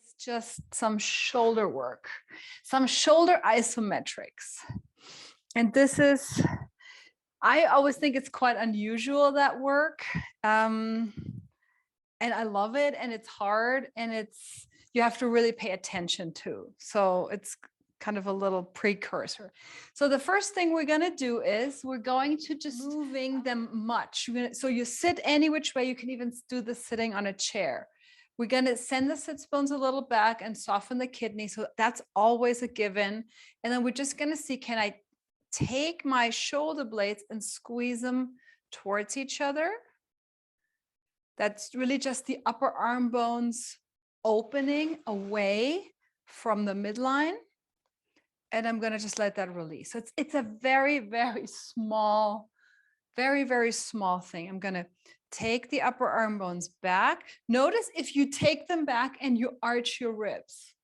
It's just some shoulder work, some shoulder isometrics. And this is, I always think it's quite unusual, that work. And I love it, and it's hard, and you have to really pay attention to. So it's kind of a little precursor. So the first thing we're going to do is we're going to just moving them much. So you sit any which way. You can even do this sitting on a chair. We're going to send the sits bones a little back and soften the kidney. So that's always a given. And then we're just going to see, can I take my shoulder blades and squeeze them towards each other? That's really just the upper arm bones opening away from the midline. And I'm going to just let that release. So it's a very, very small, very, very small thing. I'm going to take the upper arm bones back. Notice if you take them back and you arch your ribs.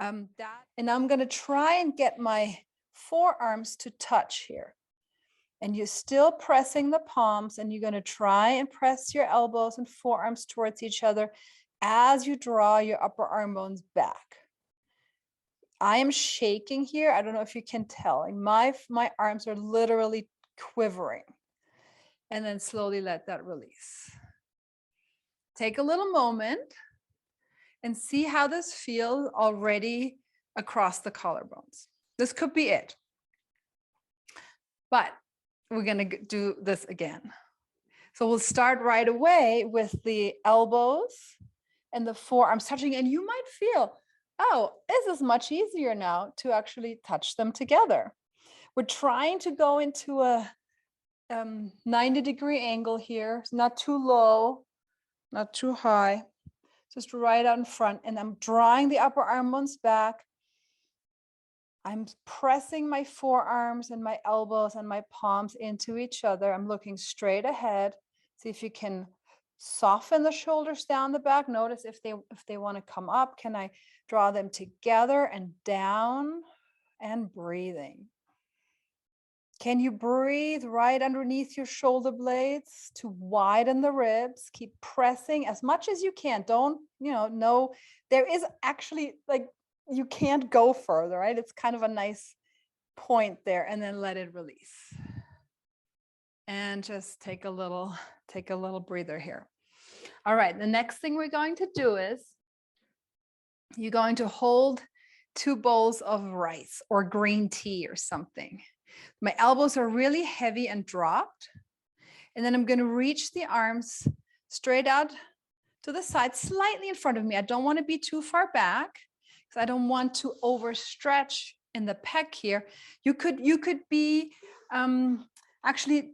And I'm going to try and get my forearms to touch here. And you're still pressing the palms, and you're going to try and press your elbows and forearms towards each other as you draw your upper arm bones back. I am shaking here. I don't know if you can tell. My arms are literally quivering. And then slowly let that release. Take a little moment and see how this feels already across the collarbones. This could be it. But we're going to do this again. So we'll start right away with the elbows and the forearms touching. And you might feel, oh, this is much easier now to actually touch them together. We're trying to go into a 90-degree angle here. It's not too low, not too high, just right out in front. And I'm drawing the upper arm bones back. I'm pressing my forearms and my elbows and my palms into each other. I'm looking straight ahead. See if you can soften the shoulders down the back. Notice if they want to come up, can I draw them together and down, and breathing. Can you breathe right underneath your shoulder blades to widen the ribs? Keep pressing as much as you can. Don't, no, there is actually you can't go further, right? It's kind of a nice point there, and then let it release. And just take a little breather here. All right, the next thing we're going to do is you're going to hold 2 bowls of rice or green tea or something. My elbows are really heavy and dropped. And then I'm going to reach the arms straight out to the side, slightly in front of me. I don't want to be too far back because I don't want to overstretch in the pec here. You could be, actually,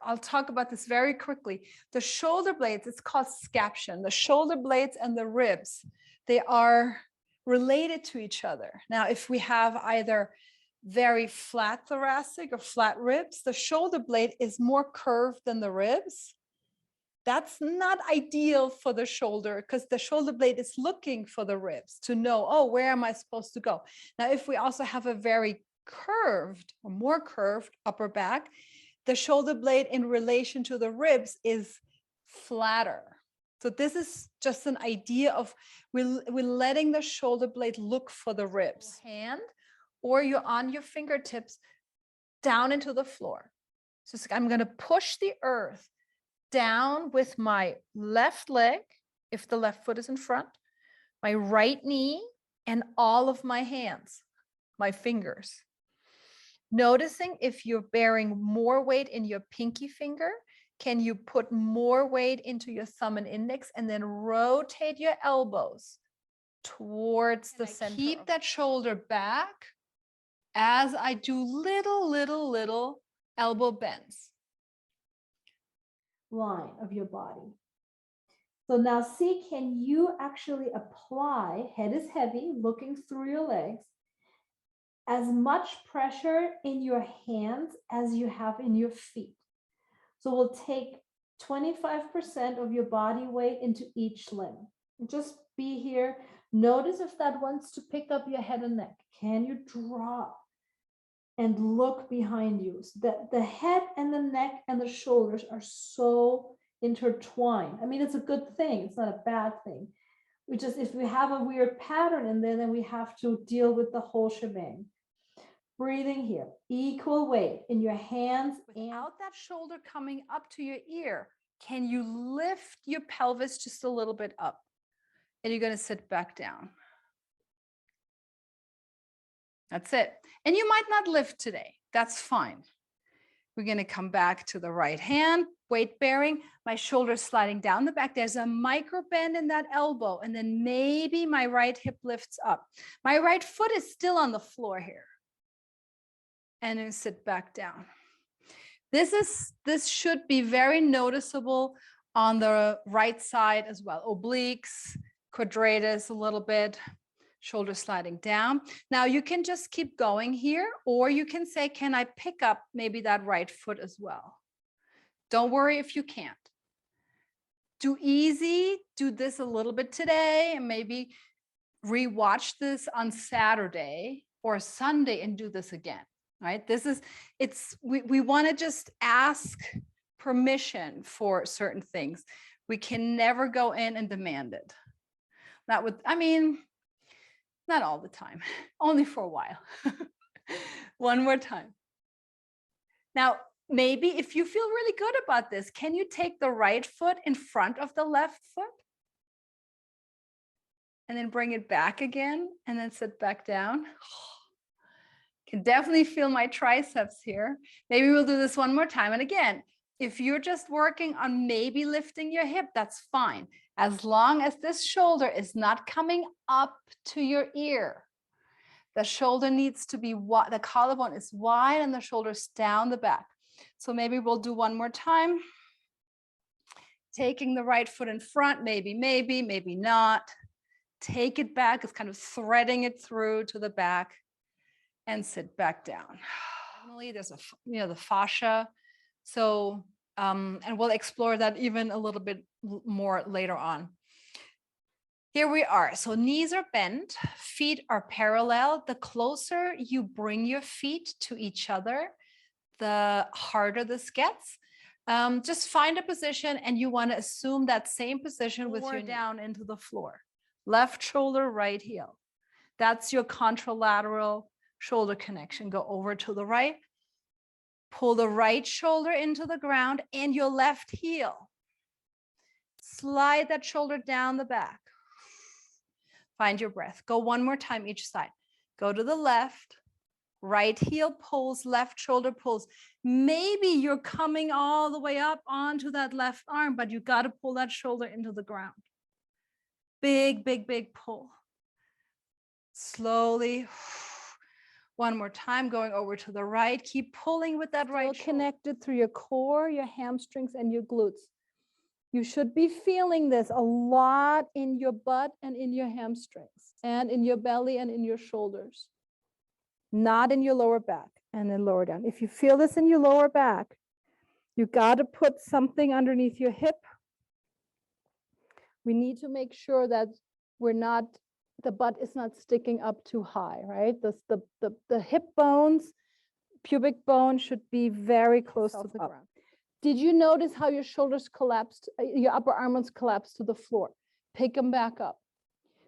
I'll talk about this very quickly. The shoulder blades, it's called scaption. The shoulder blades and the ribs, they are related to each other. Now, if we have either very flat thoracic or flat ribs, the shoulder blade is more curved than the ribs. That's not ideal for the shoulder because the shoulder blade is looking for the ribs to know, oh, where am I supposed to go? Now, if we also have a very curved or more curved upper back, the shoulder blade in relation to the ribs is flatter. So this is just an idea of we're letting the shoulder blade look for the ribs. Hand, or you're on your fingertips down into the floor. So I'm going to push the earth down with my left leg, if the left foot is in front, my right knee, and all of my hands, my fingers. Noticing if you're bearing more weight in your pinky finger, can you put more weight into your thumb and index and then rotate your elbows towards the center? Keep that shoulder back as I do little elbow bends. Line of your body. So now see, can you actually apply, head is heavy, looking through your legs, as much pressure in your hands as you have in your feet. So we'll take 25% of your body weight into each limb. Just be here. Notice if that wants to pick up your head and neck. Can you drop and look behind you? So that the head and the neck and the shoulders are so intertwined. I mean, it's a good thing. It's not a bad thing. if we have a weird pattern in there, then we have to deal with the whole shebang. Breathing here, equal weight in your hands. Without that shoulder coming up to your ear, can you lift your pelvis just a little bit up? And you're going to sit back down. That's it. And you might not lift today. That's fine. We're going to come back to the right hand, weight bearing, my shoulders sliding down the back. There's a micro bend in that elbow. And then maybe my right hip lifts up. My right foot is still on the floor here. And then sit back down. This should be very noticeable on the right side as well. Obliques, quadratus a little bit, shoulder sliding down. Now you can just keep going here, or you can say, can I pick up maybe that right foot as well? Don't worry if you can't. Do easy, do this a little bit today, and maybe rewatch this on Saturday or Sunday and do this again. Right? We want to just ask permission for certain things. We can never go in and demand it. Not all the time, only for a while. One more time. Now, maybe if you feel really good about this, can you take the right foot in front of the left foot? And then bring it back again and then sit back down. Can definitely feel my triceps here. Maybe we'll do this one more time. And again, if you're just working on maybe lifting your hip, that's fine. As long as this shoulder is not coming up to your ear. The shoulder needs to be wide, the collarbone is wide and the shoulders down the back. So maybe we'll do one more time. Taking the right foot in front, maybe not. Take it back, it's kind of threading it through to the back. And sit back down. Normally, there's the fascia. So, and we'll explore that even a little bit more later on. Here we are. So knees are bent, feet are parallel. The closer you bring your feet to each other, the harder this gets. Just find a position, and you want to assume that same position with your down into the floor. Left shoulder, right heel. That's your contralateral shoulder connection. Go over to the right, pull the right shoulder into the ground and your left heel. Slide that shoulder down the back. Find your breath. Go one more time each side. Go to the left, right heel pulls, left shoulder pulls. Maybe you're coming all the way up onto that left arm, but you got to pull that shoulder into the ground. Big, big, big pull. Slowly. One more time, going over to the right. Keep pulling with that right shoulder. Connected through your core, your hamstrings, and your glutes. You should be feeling this a lot in your butt and in your hamstrings, and in your belly and in your shoulders. Not in your lower back, and then lower down. If you feel this in your lower back, you got to put something underneath your hip. We need to make sure that the butt is not sticking up too high, right? The hip bones, pubic bone should be very close to the ground. Did you notice how your shoulders collapsed, your upper arms collapsed to the floor? Pick them back up.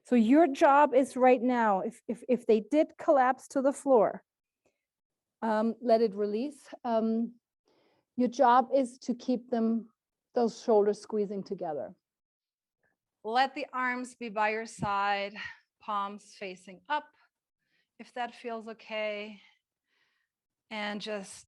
So your job is right now, if they did collapse to the floor, let it release. Your job is to keep those shoulders squeezing together. Let the arms be by your side, palms facing up, if that feels okay. And just